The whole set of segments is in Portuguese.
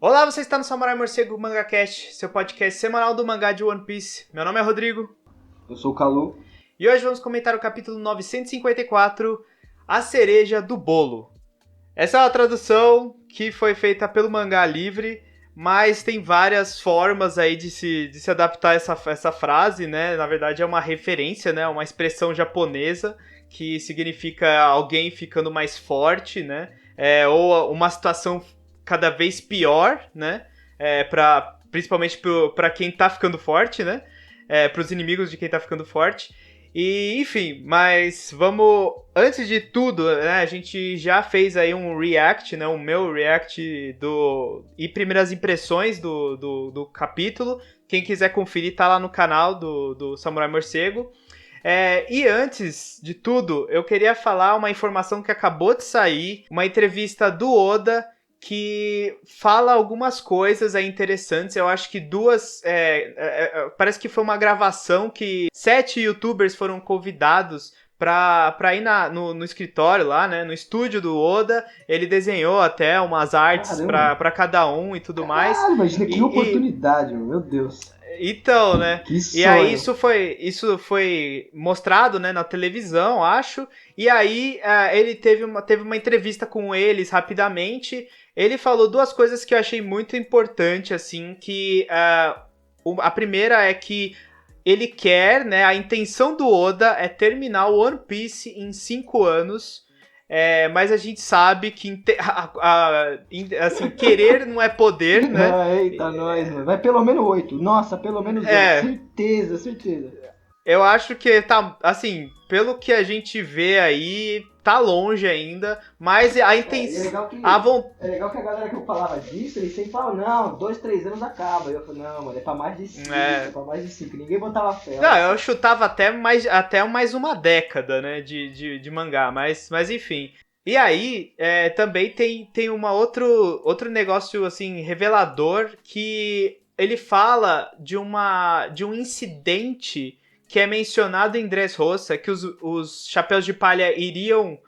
Olá, você está no Samurai Morcego MangaCast, seu podcast semanal do mangá de One Piece. Meu nome é Rodrigo. Eu sou o Calu. E hoje vamos comentar o capítulo 954, A Cereja do Bolo. Essa é uma tradução que foi feita pelo Mangá Livre, mas tem várias formas aí de se adaptar a essa frase, né? Na verdade é uma referência, né? Uma expressão japonesa que significa alguém ficando mais forte, né? Ou uma situação cada vez pior, né? Principalmente para quem tá ficando forte, né? Para os inimigos de quem tá ficando forte. E, enfim, mas vamos... Antes de tudo, né, a gente já fez aí um react, né, o meu react e primeiras impressões do capítulo. Quem quiser conferir tá lá no canal do Samurai Morcego. E antes de tudo, eu queria falar uma informação que acabou de sair, uma entrevista do Oda, que fala algumas coisas aí interessantes. Eu acho que parece que foi uma gravação que 7 youtubers foram convidados pra ir no escritório lá, né, no estúdio do Oda. Ele desenhou até umas artes pra cada um e tudo mais. Imagina que oportunidade, meu Deus. Então, né? Que sonho. E aí isso foi mostrado, né, na televisão, acho. E aí ele teve uma entrevista com eles rapidamente. Ele falou duas coisas que eu achei muito importante, assim, que a primeira é que ele quer, né, a intenção do Oda é terminar o One Piece em 5 anos. Mas a gente sabe que assim, querer não é poder, né? Eita, nós, mano. Vai pelo menos 8. Nossa, pelo menos 8. Certeza. Eu acho que tá, assim, pelo que a gente vê aí, tá longe ainda, mas a intenção... É legal que a galera que eu falava disso, eles sempre falavam, não, 2, 3 anos acaba. Eu falei, não, mano, é pra mais de 5, pra mais de 5. Ninguém botava fé. Não, eu chutava até mais uma década, né, de mangá, mas enfim. E aí, também tem outro negócio, assim, revelador, que ele fala de um incidente que é mencionado em Dressrosa, que os Chapéus de Palha iriam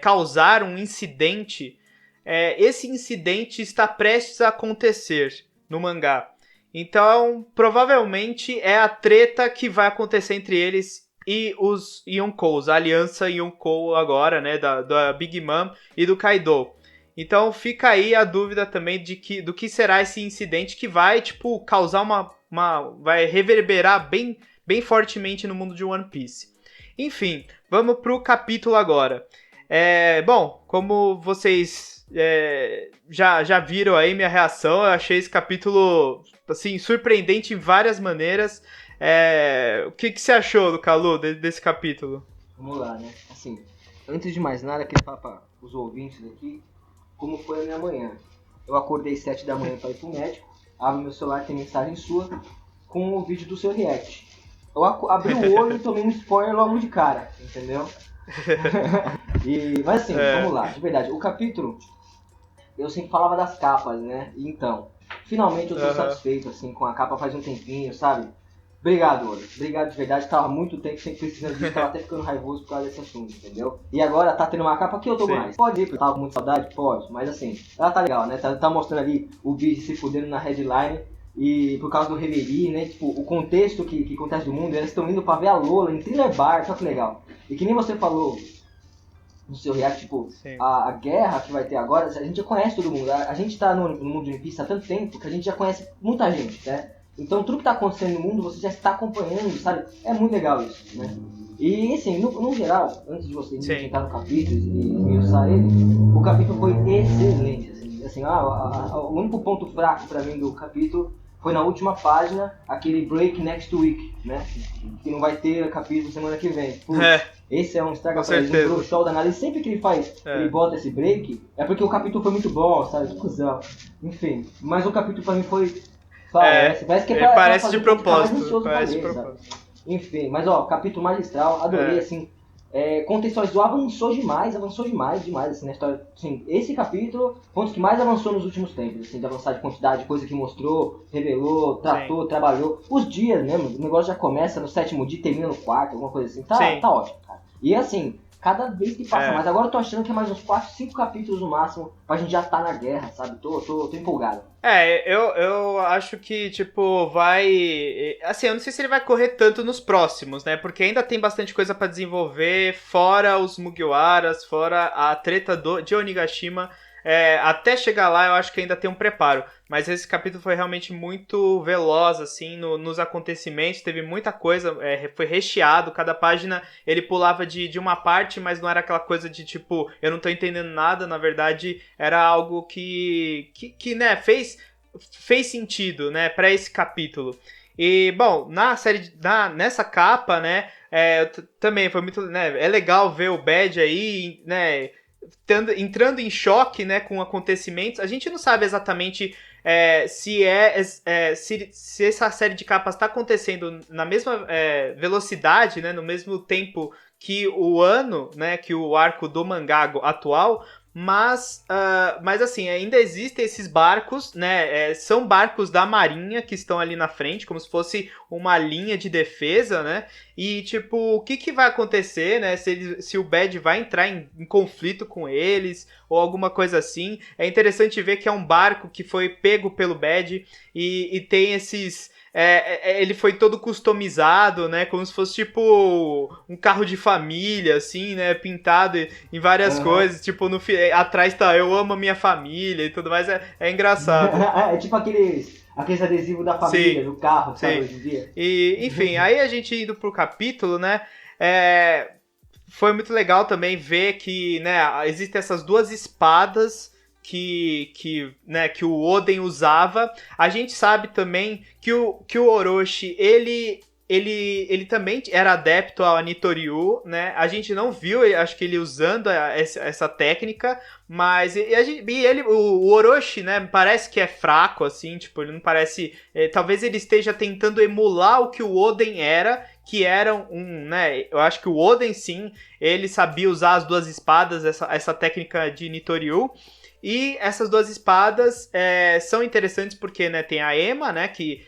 causar um incidente. Esse incidente está prestes a acontecer no mangá. Então, provavelmente é a treta que vai acontecer entre eles e os Yonkous, a aliança Yonkou agora, né, da Big Mom e do Kaido. Então fica aí a dúvida também do que será esse incidente que vai, tipo, causar vai reverberar bem fortemente no mundo de One Piece. Enfim, vamos pro capítulo agora. Bom, como vocês já viram aí minha reação, eu achei esse capítulo, assim, surpreendente em várias maneiras. O que você achou, do Calu, desse capítulo? Vamos lá, né? Assim, antes de mais nada, queria falar para os ouvintes aqui como foi a minha manhã. Eu acordei 7 da manhã para ir pro médico, abro meu celular, tem mensagem sua com o vídeo do seu react. Eu abri o olho e tomei um spoiler logo de cara, entendeu? Mas assim, vamos lá, de verdade, o capítulo, eu sempre falava das capas, né? Então, finalmente eu tô satisfeito, assim, com a capa faz um tempinho, sabe? Obrigado, Oda. Obrigado de verdade. Tava há muito tempo sempre precisando disso. Tava até ficando raivoso por causa desse assunto, entendeu? E agora tá tendo uma capa que eu tô mais. Pode ir, porque eu tava com muita saudade? Pode. Mas assim, ela tá legal, né? Tá mostrando ali o Big se fudendo na headline. E por causa do Reverie, né? Tipo, o contexto que acontece do mundo. Eles estão indo pra ver a Lola em Thriller Bar. Só que legal. E que nem você falou no seu react, tipo, a guerra que vai ter agora, a gente já conhece todo mundo. A gente tá no mundo de One Piece há tanto tempo que a gente já conhece muita gente, né? Então tudo que tá acontecendo no mundo você já está acompanhando, sabe? É muito legal isso, né? E assim, no geral, antes de você entrar no capítulo e usar ele, o capítulo foi excelente, assim, o único ponto fraco pra mim do capítulo foi na última página, aquele break next week, né? Que não vai ter capítulo semana que vem. Esse é um estraga pra ele, um show danado. E sempre que ele ele bota esse break, é porque o capítulo foi muito bom, sabe? Que cuzão. Enfim, mas o capítulo pra mim foi... Parece que é parece de propósito. Enfim, mas ó, capítulo magistral, adorei, assim, contextualizou, avançou demais, assim, na história. Assim, esse capítulo foi um dos que mais avançou nos últimos tempos, assim, de avançar de quantidade, de coisa que mostrou, revelou, tratou, trabalhou. Os dias mesmo, o negócio já começa no 7º dia e termina no 4º, alguma coisa assim, tá ótimo, cara. E assim, cada vez que passa mais. Agora eu tô achando que é mais uns 4, 5 capítulos no máximo pra gente já estar na guerra, sabe? Tô empolgado. Eu acho que, tipo, vai... Assim, eu não sei se ele vai correr tanto nos próximos, né? Porque ainda tem bastante coisa pra desenvolver, fora os Mugiwaras, fora a treta de Onigashima. Até chegar lá, eu acho que ainda tem um preparo. Mas esse capítulo foi realmente muito veloz, assim, nos acontecimentos. Teve muita coisa, foi recheado. Cada página ele pulava de uma parte, mas não era aquela coisa de, tipo, eu não tô entendendo nada. Na verdade, era algo que né, fez sentido, né, pra esse capítulo. E, bom, nessa capa, né, também foi muito, né, é legal ver o Bad aí, né, entrando em choque, né, com acontecimentos. A gente não sabe exatamente se essa série de capas está acontecendo na mesma velocidade, né, no mesmo tempo que o ano, né, que o arco do mangá atual, mas assim, ainda existem esses barcos, né, são barcos da marinha que estão ali na frente, como se fosse uma linha de defesa, né, e tipo, o que vai acontecer, né, se o Bad vai entrar em conflito com eles, ou alguma coisa assim. É interessante ver que é um barco que foi pego pelo Bad e tem esses... ele foi todo customizado, né? Como se fosse tipo um carro de família, assim, né? Pintado em várias coisas. Tipo, atrás tá eu amo a minha família e tudo mais. É engraçado. É tipo aqueles adesivos da família, sim, do carro, sabe, hoje em dia. E, enfim, aí a gente indo pro capítulo, né? Foi muito legal também ver que, né, existem essas duas espadas que o Oden usava. A gente sabe também que o Orochi, ele também era adepto ao Nitoryu, né? A gente não viu, acho que ele usando essa técnica, mas o Orochi, né, parece que é fraco, assim, tipo, ele não parece... talvez ele esteja tentando emular o que o Oden era, que era né, eu acho que o Oden, sim, ele sabia usar as duas espadas, essa técnica de Nitoryu. E essas duas espadas são interessantes porque, né, tem a Ema, né, que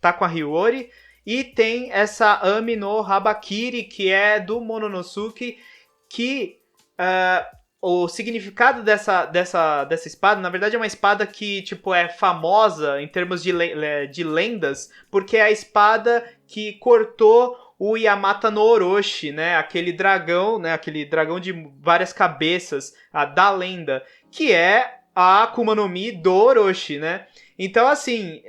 tá com a Hiyori, e tem essa Ami no Habakiri, que é do Mononosuke, que o significado dessa espada, na verdade, é uma espada que, tipo, é famosa em termos de lendas, porque é a espada que cortou o Yamata no Orochi, né? Aquele dragão de várias cabeças, da lenda, que é a Akuma no Mi do Orochi, né? Então, assim,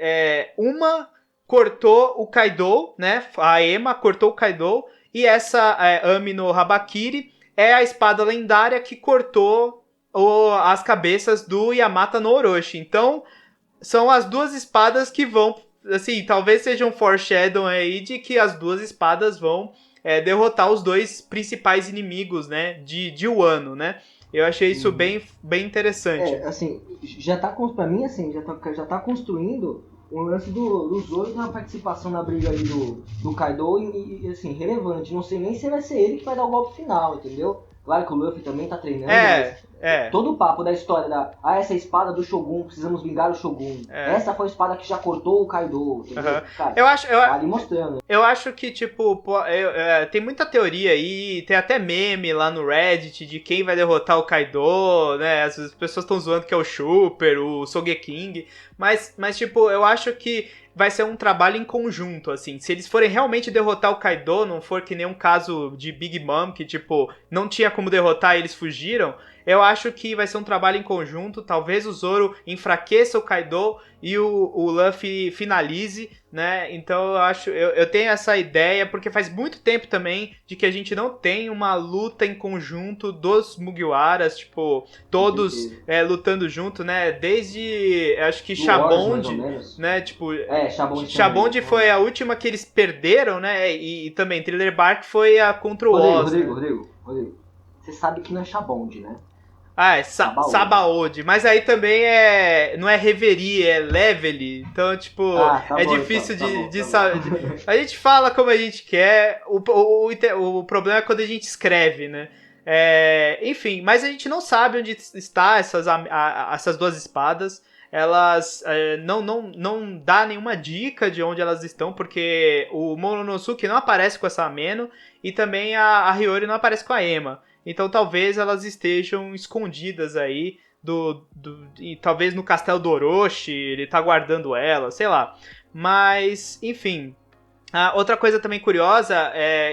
uma cortou o Kaido, né? A Ema cortou o Kaido, e essa Ami no Habakiri é a espada lendária que cortou as cabeças do Yamata no Orochi. Então, são as duas espadas que vão... Assim, talvez seja um foreshadow aí de que as duas espadas vão derrotar os dois principais inimigos, né? De Wano, né? Eu achei isso bem interessante. Assim, pra mim, assim, já tá construindo um lance do Zoro na participação na briga ali do Kaido e, assim, relevante. Não sei nem se vai ser ele que vai dar o golpe final, entendeu? Claro que o Luffy também tá treinando, todo o papo da história essa é a espada do Shogun, precisamos vingar o Shogun. Essa foi a espada que já cortou o Kaido, entendeu? Cara, tá ali mostrando. Eu acho que, tipo, tem muita teoria aí, tem até meme lá no Reddit de quem vai derrotar o Kaido, né? As pessoas estão zoando que é o Chopper, o Sogeking, mas, tipo, eu acho que vai ser um trabalho em conjunto, assim. Se eles forem realmente derrotar o Kaido, não for que nem um caso de Big Mom, que, tipo, não tinha como derrotar e eles fugiram, eu acho que vai ser um trabalho em conjunto. Talvez o Zoro enfraqueça o Kaido e o Luffy finalize, né? Então eu tenho essa ideia, porque faz muito tempo também de que a gente não tem uma luta em conjunto dos Mugiwaras, tipo, todos lutando junto, né? Desde, acho que Shabond, né? Tipo, Shabond foi a última que eles perderam, né? E também Thriller Bark foi a contra o Oz. Rodrigo, você sabe que não é Shabond, né? É Sabaody, mas aí também não é Reverie, é Levely, então, tipo, difícil de saber. A gente fala como a gente quer, o problema é quando a gente escreve, né? Enfim, mas a gente não sabe onde está essas duas espadas. elas não dá nenhuma dica de onde elas estão, porque o Momonosuke não aparece com essa Ameno e também a Hiyori não aparece com a Ema. Então talvez elas estejam escondidas aí, e talvez no castelo do Orochi, ele tá guardando ela, sei lá. Mas, enfim... outra coisa também curiosa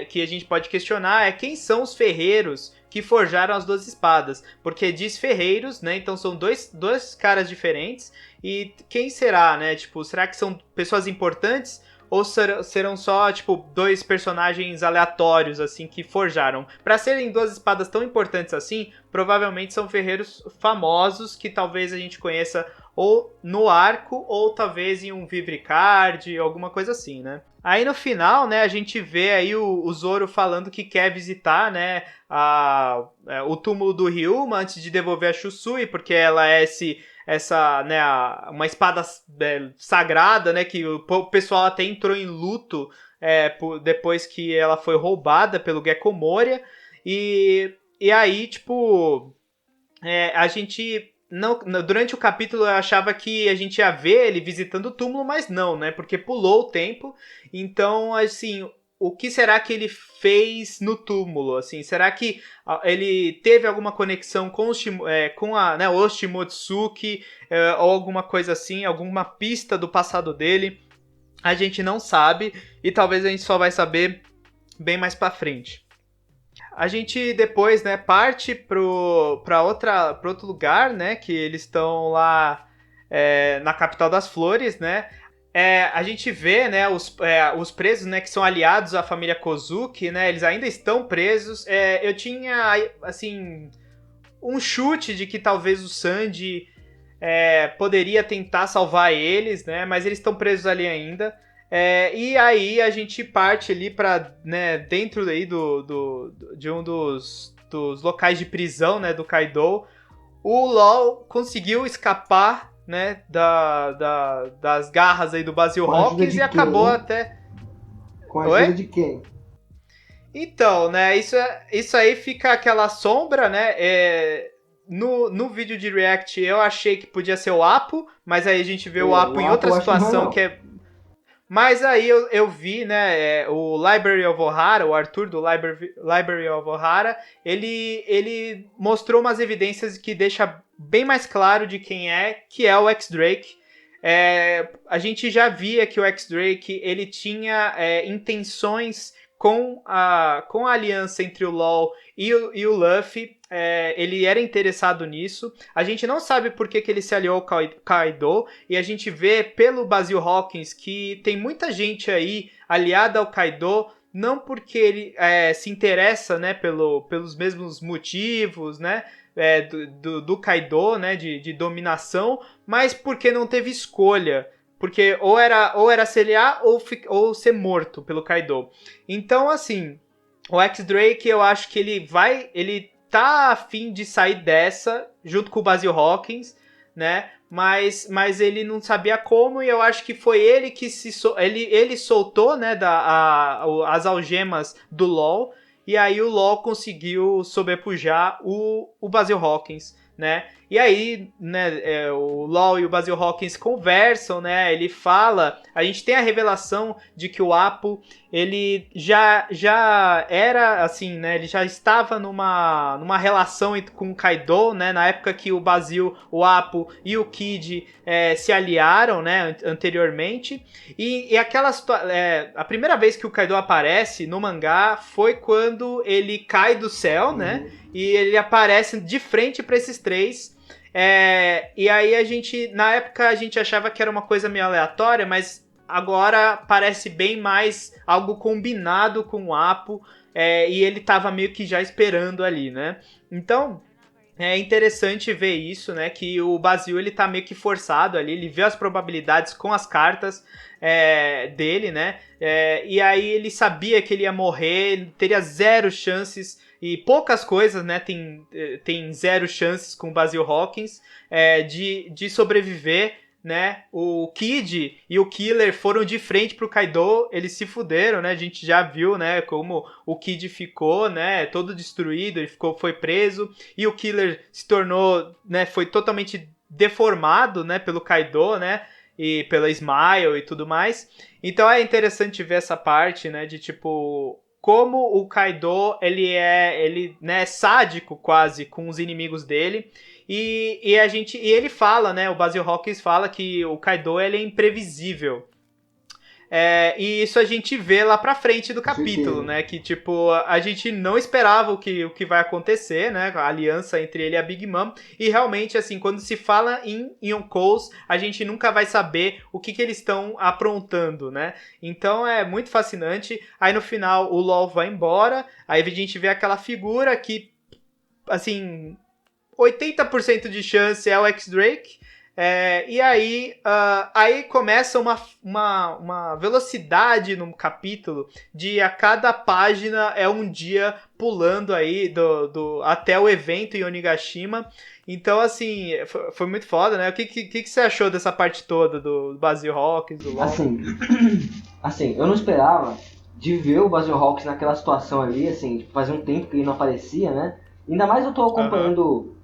que a gente pode questionar é quem são os ferreiros que forjaram as 12 espadas. Porque diz ferreiros, né? Então são dois caras diferentes. E quem será, né? Tipo, será que são pessoas importantes? Ou serão só, tipo, dois personagens aleatórios, assim, que forjaram? Para serem 12 espadas tão importantes assim, provavelmente são ferreiros famosos que talvez a gente conheça ou no arco, ou talvez em um Vivre Card, alguma coisa assim, né? Aí no final, né, a gente vê aí o Zoro falando que quer visitar, né, o túmulo do Ryuma antes de devolver a Chusui, porque ela é né, uma espada sagrada, né, que o pessoal até entrou em luto depois que ela foi roubada pelo Gekko Moria. E aí, tipo, a gente... Não, durante o capítulo eu achava que a gente ia ver ele visitando o túmulo, mas não, né? Porque pulou o tempo. Então, assim, o que será que ele fez no túmulo? Assim, será que ele teve alguma conexão com os Shimotsuki, ou alguma coisa assim, alguma pista do passado dele? A gente não sabe e talvez a gente só vai saber bem mais pra frente. A gente depois, né, parte para outro lugar, né, que eles estão lá na capital das flores, né. A gente vê, né, os presos, né, que são aliados à família Kozuki, né, eles ainda estão presos. Eu tinha, assim, um chute de que talvez o Sanji poderia tentar salvar eles, né, mas eles estão presos ali ainda. E aí a gente parte ali pra, né, dentro aí de um dos locais de prisão, né, do Kaido. O LOL conseguiu escapar, né, das garras aí do Basil Hawkins e acabou até... Com a ajuda de quem? Então, né, isso aí fica aquela sombra, né, no vídeo de React eu achei que podia ser o Apo, mas aí a gente vê o Apo em outra situação que é... Mas aí eu vi, né, o Library of Ohara, o Arthur do Library of Ohara, ele mostrou umas evidências que deixa bem mais claro de quem que é o X-Drake. A gente já via que o X-Drake, ele tinha intenções com a aliança entre o LoL e o Luffy. Ele era interessado nisso. A gente não sabe por que ele se aliou ao Kaido. E a gente vê pelo Basil Hawkins que tem muita gente aí aliada ao Kaido. Não porque ele se interessa, né, pelos mesmos motivos, né, do Kaido, né, de dominação. Mas porque não teve escolha. Porque ou era se aliar ou ser morto pelo Kaido. Então, assim, o X-Drake, eu acho que ele tá a fim de sair dessa, junto com o Basil Hawkins, né? Mas ele não sabia como, e eu acho que foi ele que ele soltou, né, as algemas do LoL, e aí o LoL conseguiu sobrepujar o Basil Hawkins, né? E aí, né, o LoL e o Basil Hawkins conversam, né? Ele fala, a gente tem a revelação de que o Apo, ele já era assim, né? Ele já estava numa relação com o Kaido, né? Na época que o Basil, o Apo e o Kid se aliaram, né? Anteriormente. E aquela a primeira vez que o Kaido aparece no mangá foi quando ele cai do céu, né? E ele aparece de frente para esses três. E aí na época a gente achava que era uma coisa meio aleatória, mas agora parece bem mais algo combinado com o Apo, e ele tava meio que já esperando ali, né? Então é interessante ver isso, né? Que o Basil, ele tá meio que forçado ali, ele vê as probabilidades com as cartas dele, né? E aí ele sabia que ele ia morrer, ele teria zero chances. E poucas coisas, né, tem zero chances com o Basil Hawkins de sobreviver, né? O Kid e o Killer foram de frente pro Kaido, eles se fuderam, né? A gente já viu, né, como o Kid ficou, né, todo destruído, ele foi preso, e o Killer se tornou, né, foi totalmente deformado, né, pelo Kaido, né, e pela Smile e tudo mais. Então é interessante ver essa parte, né, de tipo como o Kaido ele né, é sádico quase com os inimigos dele. E ele fala, né, o Basil Hawkins fala que o Kaido ele é imprevisível. E isso a gente vê lá pra frente do capítulo, né? Que, tipo, a gente não esperava o que vai acontecer, né? A aliança entre ele e a Big Mom. E realmente, assim, quando se fala em Yonkous, a gente nunca vai saber o que eles estão aprontando, né? Então é muito fascinante. Aí no final o LOL vai embora. Aí a gente vê aquela figura que, assim, 80% de chance é o X-Drake. E aí começa uma velocidade no capítulo de a cada página é um dia pulando aí até o evento em Onigashima. Então, assim, foi muito foda, né? O que você achou dessa parte toda do Basil Hawkins, do LoL? Assim, eu não esperava de ver o Basil Hawkins naquela situação ali, assim, fazia um tempo que ele não aparecia, né? Ainda mais eu tô acompanhando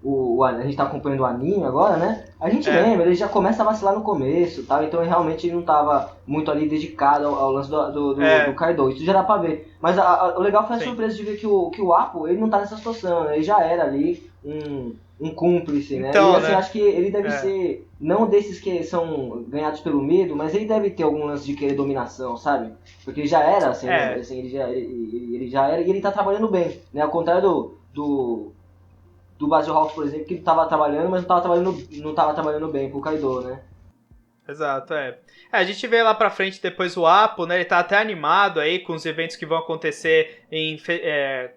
a gente tá acompanhando o anime agora, né? A gente lembra, ele já começa a vacilar no começo, tal, então realmente ele não tava muito ali dedicado ao lance do Kaido, isso já dá pra ver. Mas o legal foi a surpresa de ver que o Apple, ele não tá nessa situação, né? Ele já era ali um cúmplice, né? Então, e assim, acho que ele deve ser, não desses que são ganhados pelo medo, mas ele deve ter algum lance de querer dominação, sabe? Porque ele já era, assim, assim ele já era, e ele tá trabalhando bem, né? Ao contrário do Basil Hawkins, por exemplo, que tava trabalhando, mas não tava trabalhando bem pro Kaido, né? Exato, a gente vê lá pra frente depois o Apo, né? Ele tá até animado aí com os eventos que vão acontecer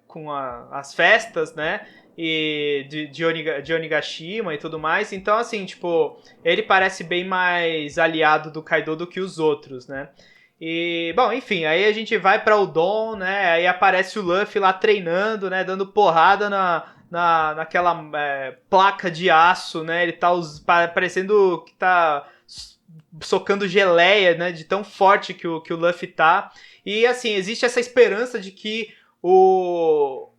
com as festas, né? E de Onigashima e tudo mais. Então, assim, tipo, ele parece bem mais aliado do Kaido do que os outros, né? E, bom, enfim, aí a gente vai pra Udon, né? Aí aparece o Luffy lá treinando, né? Dando porrada naquela placa de aço, né? Ele tá parecendo que tá socando geleia, né? De tão forte que o Luffy tá. E, assim, existe essa esperança de que o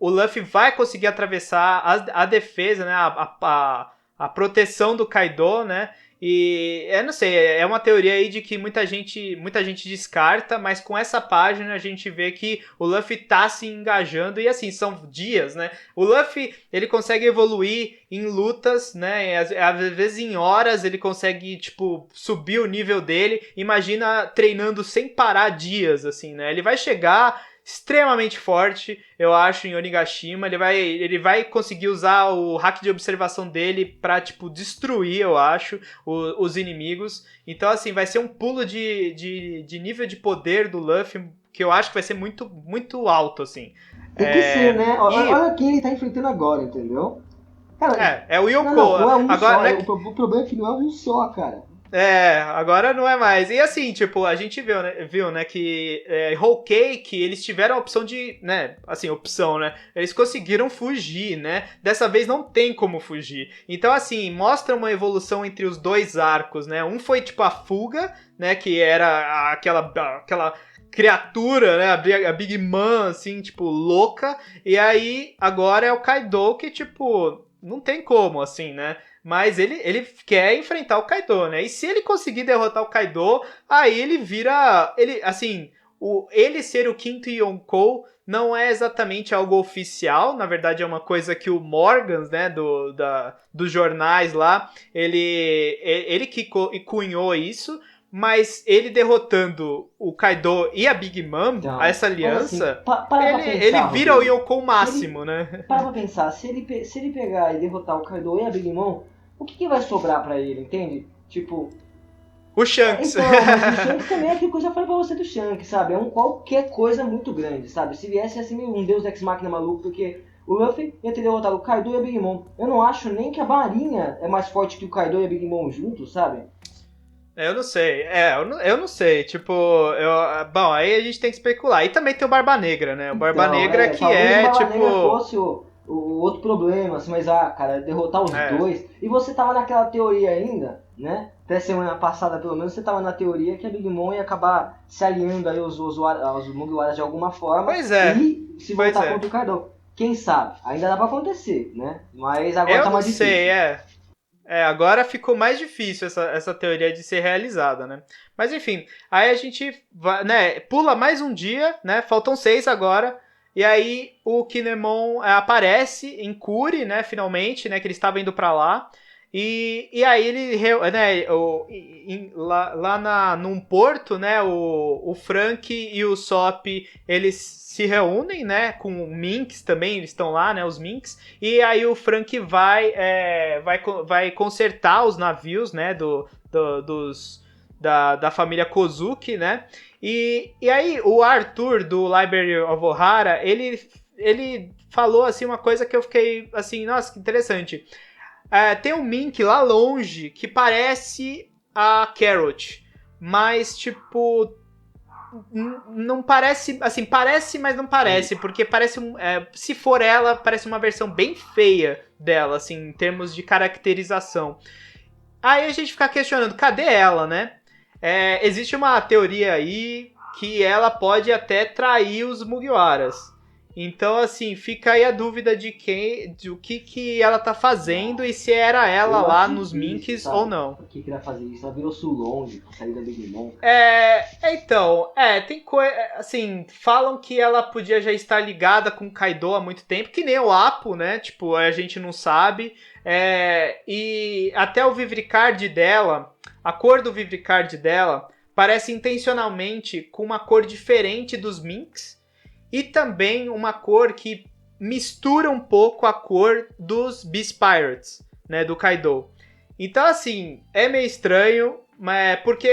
Luffy vai conseguir atravessar a defesa, né? A proteção do Kaido, né? E eu não sei, é uma teoria aí de que muita gente descarta, mas com essa página a gente vê que o Luffy tá se engajando e assim, são dias, né? O Luffy, ele consegue evoluir em lutas, né? Às vezes em horas ele consegue, tipo, subir o nível dele. Imagina treinando sem parar dias, assim, né? Ele vai chegar extremamente forte, eu acho, em Onigashima. Ele vai conseguir usar o hack de observação dele pra, tipo, destruir, eu acho, os inimigos. Então, assim, vai ser um pulo de nível de poder do Luffy que eu acho que vai ser muito, muito alto, assim. Tem que ser, né? Olha quem ele tá enfrentando agora, entendeu? Cara, é o Yoko. Não é um agora, só. O problema é que não é um só, cara. Agora não é mais. E assim, tipo, a gente viu, né, que Whole Cake, eles tiveram a opção de, né, assim, opção, né, eles conseguiram fugir, né, dessa vez não tem como fugir. Então, assim, mostra uma evolução entre os dois arcos, né, um foi, tipo, a fuga, né, que era aquela criatura, né, a Big Mom, assim, tipo, louca, e aí, agora é o Kaido que, tipo, não tem como, assim, né. Mas ele quer enfrentar o Kaido, né? E se ele conseguir derrotar o Kaido, aí ele vira... Ele ser o quinto Yonkou não é exatamente algo oficial. Na verdade, é uma coisa que o Morgans, né? Dos jornais lá, ele que cunhou isso. Mas ele derrotando o Kaido e a Big Mom, então, essa aliança, assim, ele vira o Yonkou máximo, né? Para pra pensar, se ele pegar e derrotar o Kaido e a Big Mom, o que vai sobrar pra ele, entende? Tipo... O Shanks. Então, mas o Shanks também é aquilo que eu já falei pra você do Shanks, sabe? É qualquer coisa muito grande, sabe? Se viesse assim um Deus Ex Machina maluco, porque o Luffy ia ter derrotado o Kaido e a Big Mom. Eu não acho nem que a Marinha é mais forte que o Kaido e a Big Mom juntos, sabe? Eu não sei, eu não sei, tipo, bom, aí a gente tem que especular. E também tem o Barba Negra, né? O Barba Negra que talvez o Barba tipo... Negra fosse o outro problema, assim, mas, cara, derrotar os dois... E você tava naquela teoria ainda, né? Até semana passada, pelo menos, você tava na teoria que a Big Mom ia acabar se aliando aí aos Mugiwaras de alguma forma. Pois é. E se voltar contra o Kaido. Quem sabe? Ainda dá pra acontecer, né? Mas agora eu tá mais difícil. Eu não sei, Agora ficou mais difícil essa teoria de ser realizada, né? Mas enfim, aí a gente vai, né, pula mais um dia, né? Faltam 6 agora. E aí o Kinemon aparece em Kuri, né? Finalmente, né? Que ele estava indo pra lá. E aí ele, né? Num porto, né? O Frank e o Sop, eles se reúnem, né? Com o Minks também, eles estão lá, né? Os Minks. E aí o Frank vai consertar os navios, né? Da família Kozuki, né? E aí o Arthur, do Library of Ohara, ele falou, assim, uma coisa que eu fiquei, assim, nossa, que interessante. Tem um Mink lá longe que parece a Carrot, mas, tipo, não parece, assim, parece, mas não parece, porque parece, se for ela, parece uma versão bem feia dela, assim, em termos de caracterização. Aí a gente fica questionando, cadê ela, né? Existe uma teoria aí que ela pode até trair os Mugiwaras. Então, assim, fica aí a dúvida de o que ela tá fazendo e se era ela lá nos Minks ou não. Por que ela fazer isso? Ela virou Sulong, por sair da Big Mom. Então, tem coisa. Assim, falam que ela podia já estar ligada com o Kaido há muito tempo, que nem o Apo, né? Tipo, a gente não sabe. E até o Vivricard dela, a cor do Vivricard dela, parece intencionalmente com uma cor diferente dos Minks. E também uma cor que mistura um pouco a cor dos Beast Pirates, né, do Kaido. Então, assim, é meio estranho, mas porque,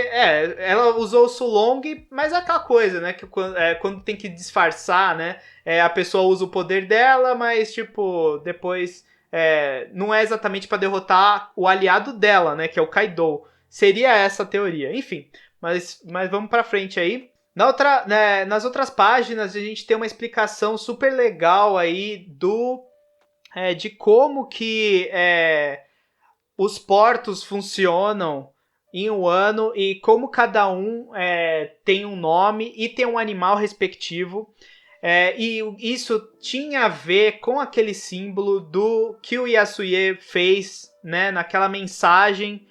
ela usou o Sulong, mas é aquela coisa, né, que quando tem que disfarçar, né, a pessoa usa o poder dela, mas, tipo, depois não é exatamente para derrotar o aliado dela, né, que é o Kaido. Seria essa a teoria. Enfim, mas vamos pra frente aí. Nas outras páginas a gente tem uma explicação super legal aí de como que os portos funcionam em um ano e como cada um tem um nome e tem um animal respectivo. E isso tinha a ver com aquele símbolo que o Yasuye fez, né, naquela mensagem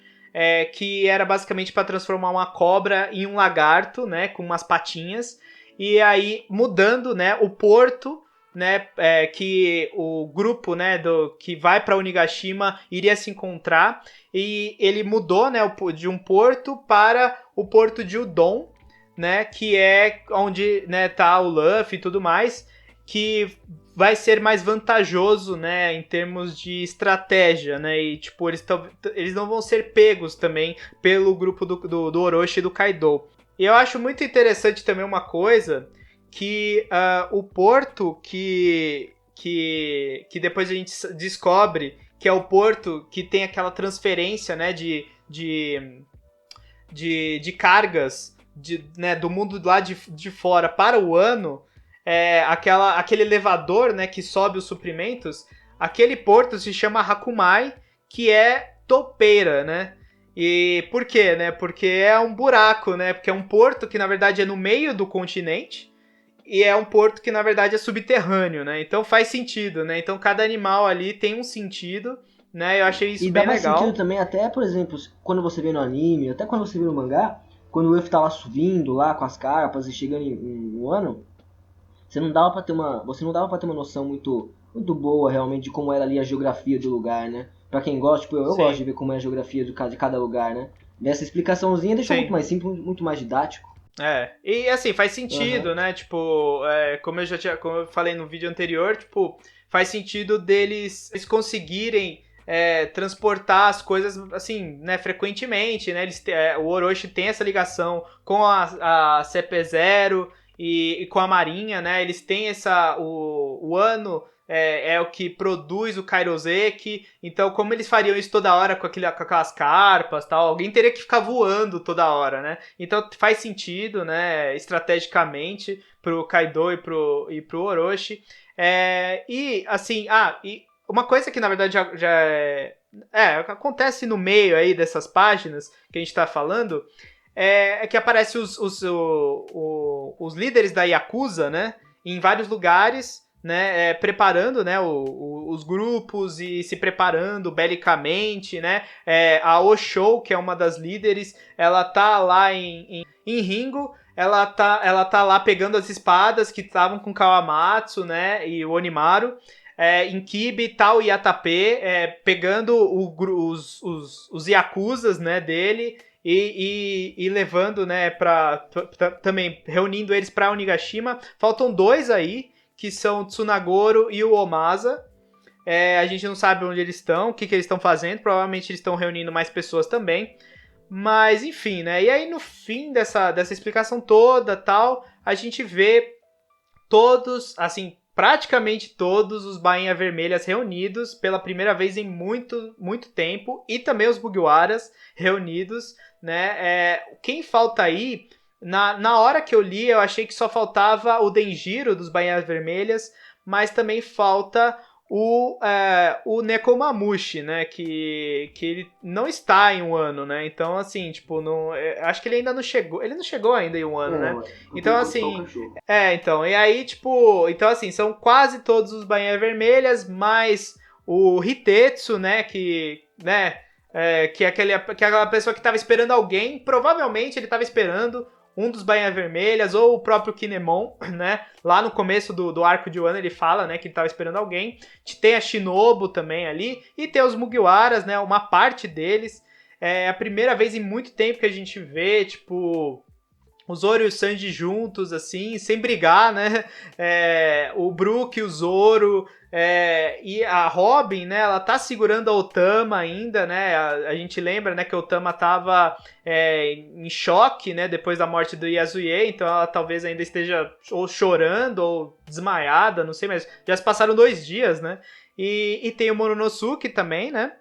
que era basicamente para transformar uma cobra em um lagarto, né, com umas patinhas, e aí mudando, né, o porto, né, que o grupo, né, que vai para Onigashima iria se encontrar, e ele mudou, né, de um porto para o porto de Udon, né, que é onde, né, tá o Luffy e tudo mais, que vai ser mais vantajoso, né, em termos de estratégia, né, e tipo, eles não vão ser pegos também pelo grupo do Orochi e do Kaido. E eu acho muito interessante também uma coisa, que o porto que depois a gente descobre que é o porto que tem aquela transferência, né, de cargas né, do mundo lá de fora para o Wano, aquele elevador, né, que sobe os suprimentos, aquele porto se chama Hakumai, que é topeira, né? E por quê, né? Porque é um buraco, né? Porque é um porto que na verdade é no meio do continente e é um porto que na verdade é subterrâneo, né? Então faz sentido, né? Então cada animal ali tem um sentido, né? Eu achei isso bem legal. E dá mais sentido também até, por exemplo, quando você vê no anime, até quando você vê no mangá, quando o Luffy tá lá subindo lá com as carpas e chegando em Wano, você não dava pra ter uma noção muito boa realmente de como era ali a geografia do lugar, né? Pra quem gosta, tipo, eu gosto de ver como é a geografia de cada lugar, né? Essa explicaçãozinha deixa muito mais simples, muito mais didático. E assim, faz sentido, né? Tipo, como eu falei no vídeo anterior, tipo, faz sentido deles conseguirem transportar as coisas, assim, né, frequentemente, né? O Orochi tem essa ligação com a CP0 e com a Marinha, né? Eles têm o Wano é o que produz o Kairoseki, então como eles fariam isso toda hora com aquelas carpas, tal, alguém teria que ficar voando toda hora, né? Então faz sentido, né, estrategicamente pro Kaido e pro Orochi. E assim, e uma coisa que na verdade já acontece no meio aí dessas páginas que a gente tá falando é que aparece os líderes da Yakuza, né, em vários lugares, né, preparando, né, os grupos e se preparando belicamente, né, a Oshou, que é uma das líderes, ela tá lá em Ringo, ela tá lá pegando as espadas que estavam com Kawamatsu, né, e o Onimaru, em Kibi, Tao e Yatape, pegando os Yakuzas, né, dele, e levando, né, também reunindo eles para Onigashima. Faltam 2 aí, que são o Tsunagoro e o Omasa. A gente não sabe onde eles estão, o que eles estão fazendo. Provavelmente eles estão reunindo mais pessoas também. Mas, enfim, né? E aí, no fim dessa explicação toda, tal, a gente vê todos, assim, praticamente todos os Bainha Vermelhas reunidos pela primeira vez em muito, muito tempo. E também os Mugiwaras reunidos, né? Quem falta aí... Na hora que eu li, eu achei que só faltava o Denjiro dos Bainhas Vermelhas, mas também falta o Nekomamushi, né? Que ele não está em um ano, né? Então, assim, tipo, não, acho que ele ainda não chegou. Ele não chegou ainda em um ano, né? Então, assim. Então, e aí, tipo. Então, assim, são quase todos os Bainhas Vermelhas, mais o Hitetsu, né? Que é aquela pessoa que estava esperando alguém. Provavelmente ele estava esperando um dos Bainhas Vermelhas, ou o próprio Kinemon, né? Lá no começo do arco de Wano ele fala, né, que ele estava esperando alguém. Tem a Shinobu também ali, e tem os Mugiwaras, né, uma parte deles. É a primeira vez em muito tempo que a gente vê, tipo... o Zoro e o Sanji juntos, assim, sem brigar, né? O Brook e o Zoro... e a Robin, né, ela tá segurando a Otama ainda, né, a gente lembra, né, que a Otama tava em choque, né, depois da morte do Yasuye, então ela talvez ainda esteja ou chorando ou desmaiada, não sei, mas já se passaram 2 dias, né, e tem o Momonosuke também, né,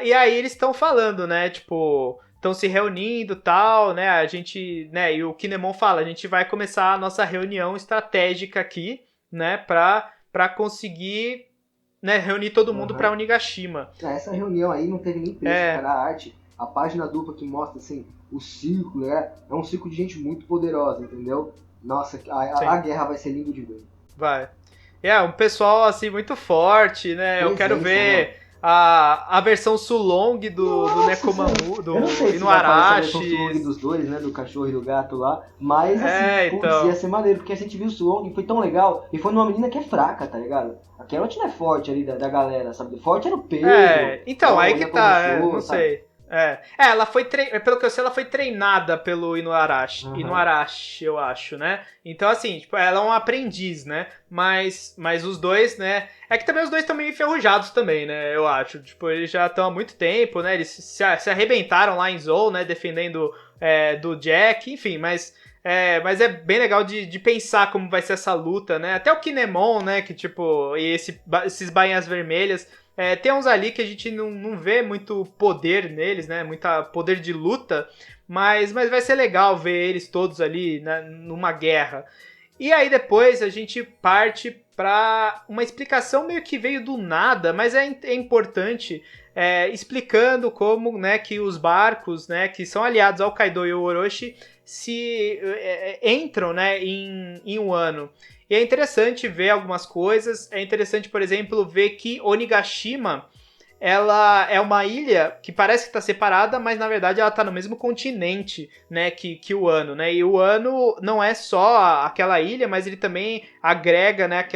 e aí eles estão falando, né, tipo... estão se reunindo e tal, né, a gente, né, e o Kinemon fala, a gente vai começar a nossa reunião estratégica aqui, né, pra conseguir, né, reunir todo mundo pra Onigashima. Essa reunião aí não teve nem preço, cara, a arte, a página dupla que mostra, assim, o círculo, é um círculo de gente muito poderosa, entendeu? Nossa, a guerra vai ser lindo de ver. Vai. Um pessoal, assim, muito forte, né, eu quero ver... né? A versão Sulong do Nekomamu, do Inuarashi. A versão Sulong dos dois, né? Do cachorro e do gato lá. Mas assim, então... ia ser maneiro, porque a gente viu o Sulong, foi tão legal. E foi numa menina que é fraca, tá ligado? A Carrot não é forte ali da galera, sabe? Forte era o Pedro. Então, aí que tá, não sei. Ela foi pelo que eu sei, ela foi treinada pelo Inuarashi. Inuarashi, eu acho, né? Então, assim, tipo, ela é um aprendiz, né? Mas os dois, né? É que também os dois estão meio enferrujados também, né? Eu acho. Tipo, eles já estão há muito tempo, né? Eles se arrebentaram lá em Zou, né? Defendendo do Jack, enfim, mas é bem legal de pensar como vai ser essa luta, né? Até o Kinemon, né? Que, tipo, e esses bainhas vermelhas. Tem uns ali que a gente não vê muito poder neles, né? Muita poder de luta, mas vai ser legal ver eles todos ali, né, numa guerra. E aí depois a gente parte para uma explicação meio que veio do nada, mas é importante, explicando como, né, que os barcos, né, que são aliados ao Kaido e ao Orochi se entram, né, em um ano. E é interessante ver algumas coisas. É interessante, por exemplo, ver que Onigashima, ela é uma ilha que parece que está separada, mas na verdade ela está no mesmo continente, né, que o Wano, né? E o Wano não é só aquela ilha, mas ele também agrega, né,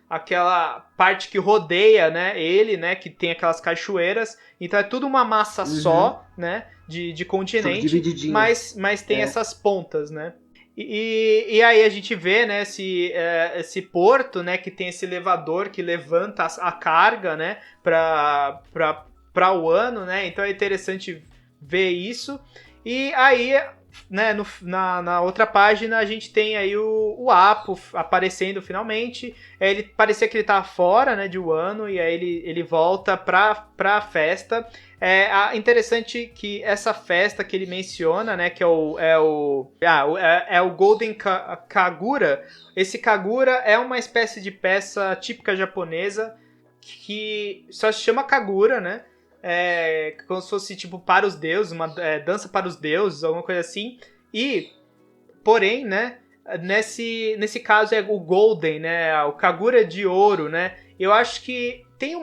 aquela parte que rodeia, né, ele, né, que tem aquelas cachoeiras. Então é tudo uma massa só, né, de continente, mas tem essas pontas, né? E aí a gente vê, né, esse porto, né, que tem esse elevador que levanta a carga, né, para o ano, né, então é interessante ver isso. E aí, né, na outra página a gente tem aí o Apo aparecendo finalmente. Ele parecia que ele tava fora, né, de Wano, e aí ele volta pra festa. Interessante que essa festa que ele menciona, né, que é o Golden Kagura. Esse Kagura é uma espécie de peça típica japonesa que só se chama Kagura, né? Como se fosse tipo para os deuses, uma dança para os deuses, alguma coisa assim. Porém, né, nesse caso é o Golden, né? O Kagura de ouro, né? Eu acho que tem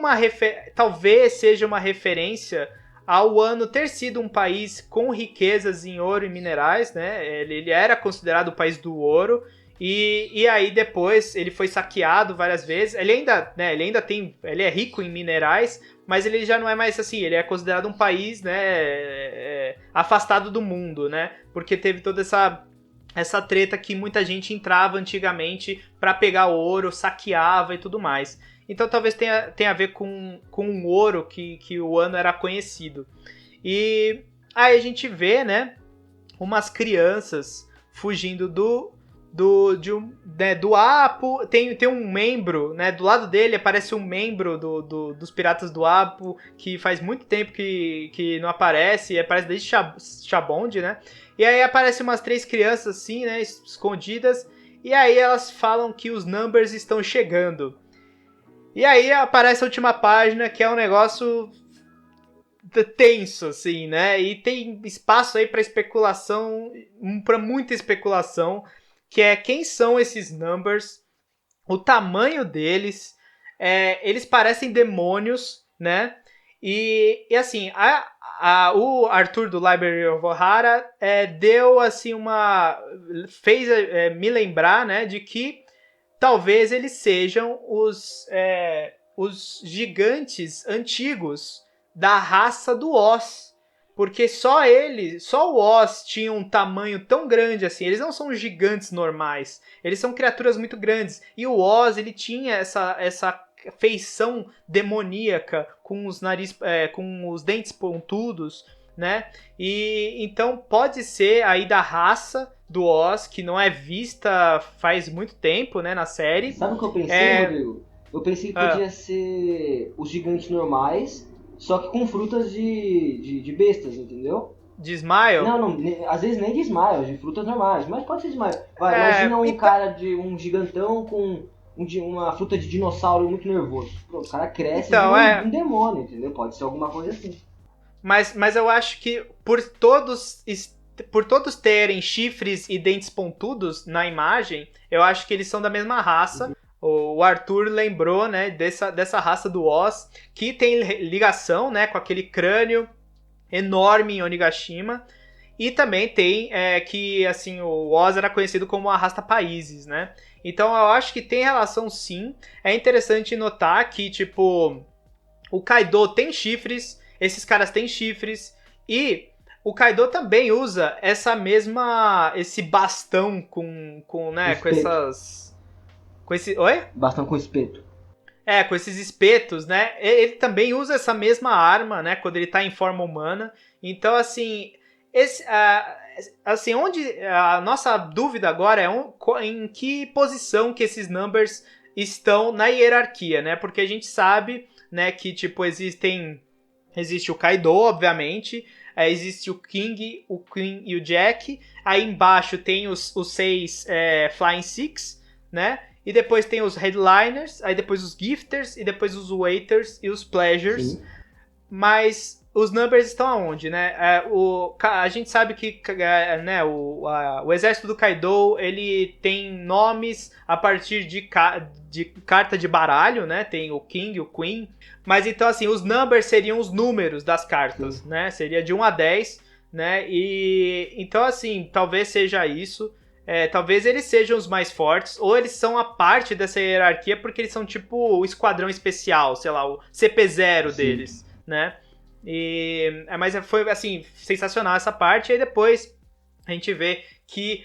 talvez seja uma referência ao ano ter sido um país com riquezas em ouro e minerais, né? Ele era considerado o país do ouro. E aí depois ele foi saqueado várias vezes. Ele é rico em minerais, mas ele já não é mais assim, ele é considerado um país, né, afastado do mundo, né? Porque teve toda essa treta que muita gente entrava antigamente para pegar ouro, saqueava e tudo mais. Então talvez tenha a ver com o ouro que o ano era conhecido. E aí a gente vê, né, umas crianças fugindo do Apo. Tem um membro, né? Do lado dele aparece um membro dos Piratas do Apo, que faz muito tempo que não aparece, aparece desde Chabond, né? E aí aparecem umas 3 crianças assim, né? Escondidas, e aí elas falam que os Numbers estão chegando. E aí aparece a última página, que é um negócio tenso, assim, né? E tem espaço aí para especulação, para muita especulação, que é quem são esses Numbers, o tamanho deles, eles parecem demônios, né? E assim, o Arthur do Library of Ohara deu assim fez me lembrar, né, de que talvez eles sejam os gigantes antigos da raça do Oz. Porque só o Oz tinha um tamanho tão grande assim. Eles não são gigantes normais. Eles são criaturas muito grandes. E o Oz, ele tinha essa feição demoníaca com com os dentes pontudos, né? E então pode ser aí da raça do Oz, que não é vista faz muito tempo, né, na série. Sabe o que eu pensei, Rodrigo? Eu pensei que podia ser os gigantes normais, só que com frutas de bestas, entendeu? De Smile? Não, às vezes nem de Smile, de frutas normais, mas pode ser de Smile. Imagina cara de um gigantão com uma fruta de dinossauro muito nervoso. Pronto, o cara cresce um demônio, entendeu? Pode ser alguma coisa assim. Mas eu acho que por todos terem chifres e dentes pontudos na imagem, eu acho que eles são da mesma raça. Uhum. O Arthur lembrou, né, dessa raça do Oz, que tem ligação, né, com aquele crânio enorme em Onigashima. E também tem que assim, o Oz era conhecido como Arrasta-Países, né? Então eu acho que tem relação sim. É interessante notar que, tipo, o Kaido tem chifres, esses caras têm chifres, e o Kaido também usa esse bastão com essas... Oi? Bastão com espeto. Com esses espetos, né? Ele também usa essa mesma arma, né? Quando ele tá em forma humana. Então, assim... onde a nossa dúvida agora é em que posição que esses Numbers estão na hierarquia, né? Porque a gente sabe, né, que, tipo, existe o Kaido, obviamente, existe o King, o Queen e o Jack. Aí embaixo tem os 6 Flying Six, né? E depois tem os Headliners, aí depois os Gifters, e depois os Waiters e os Pleasures. Sim. Mas os Numbers estão aonde, né? A gente sabe que né, o exército do Kaido, ele tem nomes a partir de carta de baralho, né? Tem o King, o Queen. Mas então, assim, os Numbers seriam os números das cartas, sim, né? Seria de 1 a 10, né? E então, assim, talvez seja isso. Talvez eles sejam os mais fortes, ou eles são a parte dessa hierarquia porque eles são tipo o esquadrão especial, sei lá, o CP0 sim, deles, né? Mas foi, assim, sensacional essa parte. E aí depois a gente vê que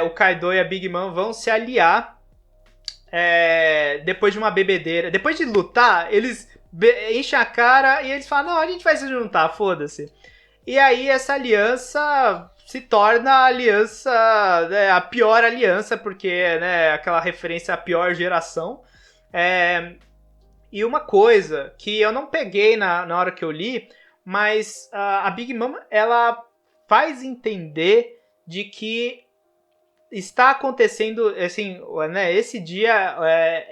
o Kaido e a Big Mom vão se aliar depois de uma bebedeira. Depois de lutar, eles enchem a cara e eles falam, não, a gente vai se juntar, foda-se. E aí essa aliança se torna a aliança, a pior aliança, porque, né, aquela referência à pior geração. E uma coisa que eu não peguei na hora que eu li, mas a Big Mom, ela faz entender de que está acontecendo, assim, né, esse dia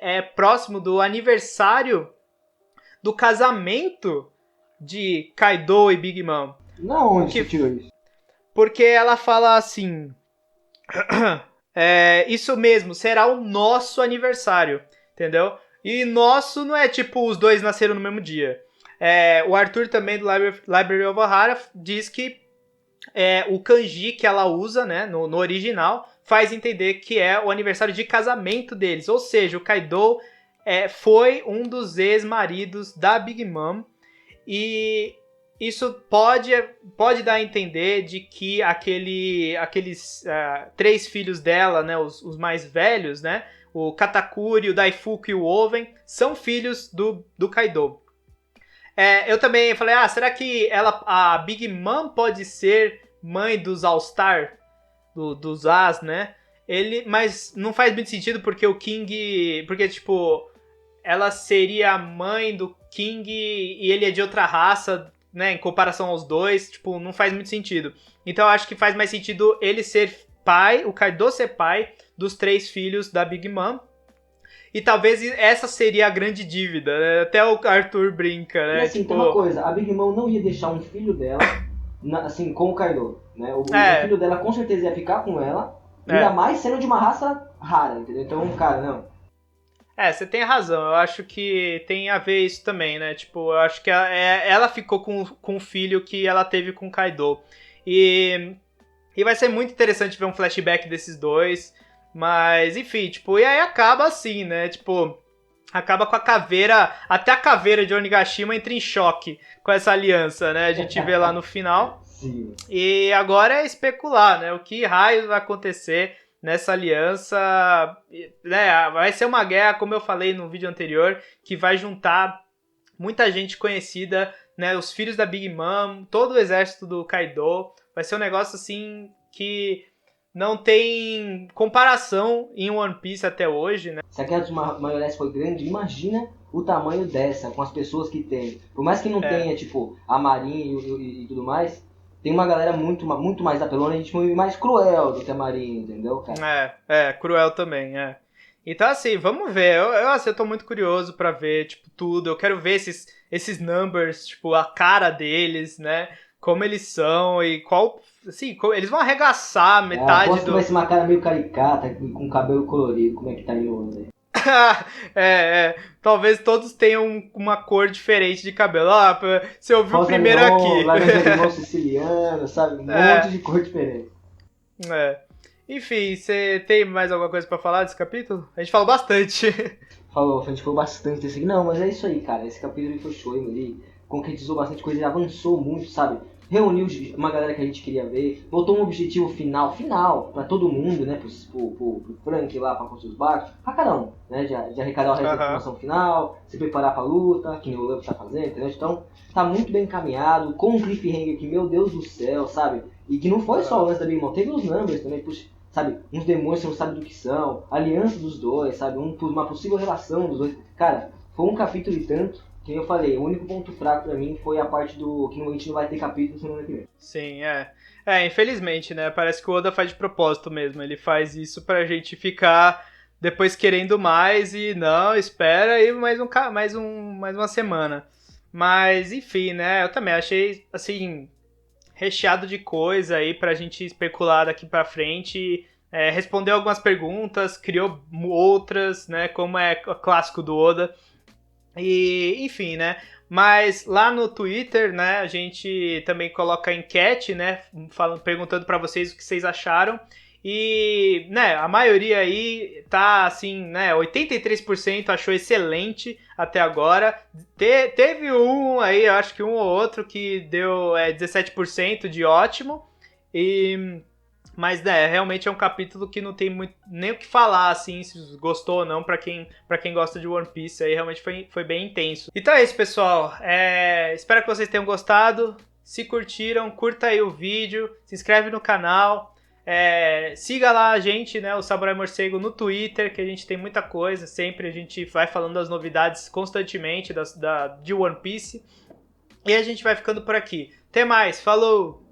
é próximo do aniversário do casamento de Kaido e Big Mom. Não, onde você tirou isso? Porque ela fala assim... Isso mesmo, será o nosso aniversário, entendeu? E nosso não é tipo os dois nasceram no mesmo dia. O Arthur também do Library of Ohara diz que o kanji que ela usa, né, no original, faz entender que é o aniversário de casamento deles. Ou seja, o Kaido foi um dos ex-maridos da Big Mom. E isso pode dar a entender de que aqueles 3 filhos dela, né, os mais velhos, né, o Katakuri, o Daifuku e o Oven, são filhos do Kaido. Eu também falei, será que a Big Mom pode ser mãe dos All-Star, dos As, né? Mas não faz muito sentido porque o King... Porque, tipo, ela seria a mãe do King e ele é de outra raça, né? Em comparação aos dois, tipo, não faz muito sentido. Então eu acho que faz mais sentido ele ser pai, o Kaido ser pai dos 3 filhos da Big Mom. E talvez essa seria a grande dívida, né? Até o Arthur brinca, né? E assim, tem uma coisa, a Big Mom não ia deixar um filho dela, assim, com o Kaido, né? O filho dela com certeza ia ficar com ela, ainda mais sendo de uma raça rara, entendeu? Então, cara, não. Você tem razão, eu acho que tem a ver isso também, né? Tipo, eu acho que ela ficou com o filho que ela teve com o Kaido. E vai ser muito interessante ver um flashback desses dois. Mas, enfim, tipo, e aí acaba assim, né? Tipo, acaba com a caveira. Até a caveira de Onigashima entra em choque com essa aliança, né? A gente vê lá no final. Sim. E agora é especular, né? O que raios vai acontecer nessa aliança, né? Vai ser uma guerra, como eu falei no vídeo anterior, que vai juntar muita gente conhecida, né? Os filhos da Big Mom, todo o exército do Kaido. Vai ser um negócio assim que não tem comparação em One Piece até hoje, né? Se a Guerra dos Maionese foi grande, imagina o tamanho dessa, com as pessoas que tem. Por mais que não tenha, tipo, a Marinha e tudo mais, tem uma galera muito mais apelona e tipo, mais cruel do que a Marinha, entendeu, cara? Cruel também, Então, assim, vamos ver. Eu tô muito curioso pra ver, tipo, tudo. Eu quero ver esses numbers, tipo, a cara deles, né? Como eles são e qual... Assim, eles vão arregaçar metade do... vai ser uma cara meio caricata, com cabelo colorido. Como é que tá aí hoje? Talvez todos tenham uma cor diferente de cabelo. Você ouviu Rosa primeiro neon, aqui. laranja limão siciliano, sabe? Um monte de cor diferente. Enfim, você tem mais alguma coisa pra falar desse capítulo? A gente falou bastante. A gente falou bastante desse aqui. Não, mas é isso aí, cara. Esse capítulo foi show, ele concretizou bastante coisa, ele avançou muito, sabe? Reuniu uma galera que a gente queria ver, botou um objetivo final pra todo mundo, né? Pro Frank lá, pra construir os barcos, pra cada um, né? De arrecadar o resto da informação final, se preparar pra luta, que nem o Luffy tá fazendo, entendeu? Então, tá muito bem encaminhado, com um cliffhanger que, meu Deus do céu, sabe? E que não foi só o lance da Big Mom, teve os numbers também, sabe? Uns demônios que não sabem do que são, aliança dos dois, sabe? Uma possível relação dos dois. Cara, foi um capítulo e tanto. Que eu falei, o único ponto fraco pra mim foi a parte do que a gente não vai ter capítulo semana que vem. Sim, infelizmente, né? Parece que o Oda faz de propósito mesmo. Ele faz isso pra gente ficar depois querendo mais e não, espera aí mais uma semana. Mas, enfim, né? Eu também achei, assim, recheado de coisa aí pra gente especular daqui pra frente. Respondeu algumas perguntas, criou outras, né? Como é clássico do Oda. E, enfim, né? Mas lá no Twitter, né, a gente também coloca enquete, né, perguntando para vocês o que vocês acharam. E, né, a maioria aí tá assim, né, 83% achou excelente até agora. Teve um aí, eu acho que um ou outro que deu 17% de ótimo. Mas, né, realmente é um capítulo que não tem muito, nem o que falar, assim, se gostou ou não, pra quem gosta de One Piece. Aí realmente foi bem intenso. Então é isso, pessoal. Espero que vocês tenham gostado. Se curtiram, curta aí o vídeo, se inscreve no canal. Siga lá a gente, né, o Samurai Morcego, no Twitter, que a gente tem muita coisa. Sempre a gente vai falando das novidades constantemente de One Piece. E a gente vai ficando por aqui. Até mais, falou!